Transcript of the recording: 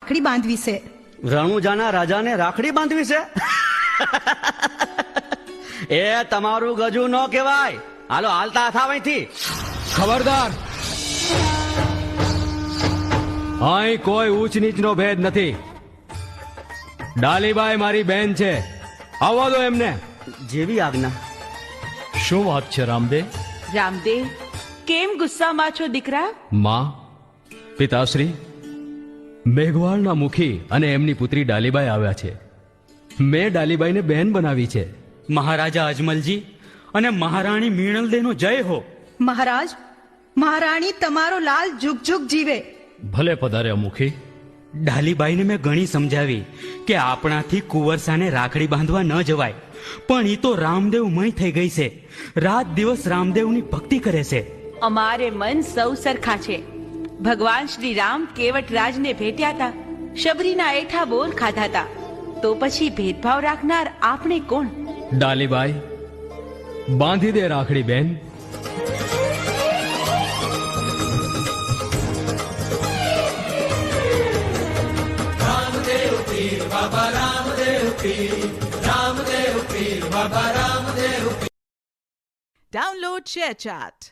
રાખડી બાંધવી છે. રણુજાના રાજાને રાખડી બાંધવી છે? એ તમારું ગજુ ન કહેવાય. હાલો હાલતા થાવ અહીંથી. ખબરદાર, અહીં કોઈ ઊંચ નીચનો ભેદ નથી. ડાલીબાઈ મારી બેન છે, આવવા દો એમને. જેવી આજ્ઞા. શું વાત છે રામદેવ? રામદેવ, કેમ ગુસ્સામાં છો દીકરા? માં, પિતાશ્રી, મેઘવાળના મુખી અને એમની પુત્રી ડાલીબાઈ આવ્યા છે. મેં ડાલીબાઈને બેન બનાવી છે. મહારાજા અજમલજી અને મહારાણી મીણલદેનો જય હો. મહારાજ, મહારાણી તમારો લાલ જુગ જુગ જીવે. ભલે પધાર્યા મુખી. ડાલીબાઈને મેં ઘણી સમજાવી કે આપણાથી કુંવરસાને રાખડી બાંધવા ન જવાય, પણ એ તો રામદેવમય થઈ ગઈ છે. રાત દિવસ રામદેવની ભક્તિ કરે છે. અમારે મન સૌ સરખા છે. ભગવાન શ્રી રામ કેવટરાજને ભેટ્યા હતા, શબરીના એઠા બોર ખાધા હતા, તો પછી ભેદભાવ રાખનાર આપણે કોણ? ડાલીબાઈ, બાંધી દે રાખડી બેન. Download ShareChat.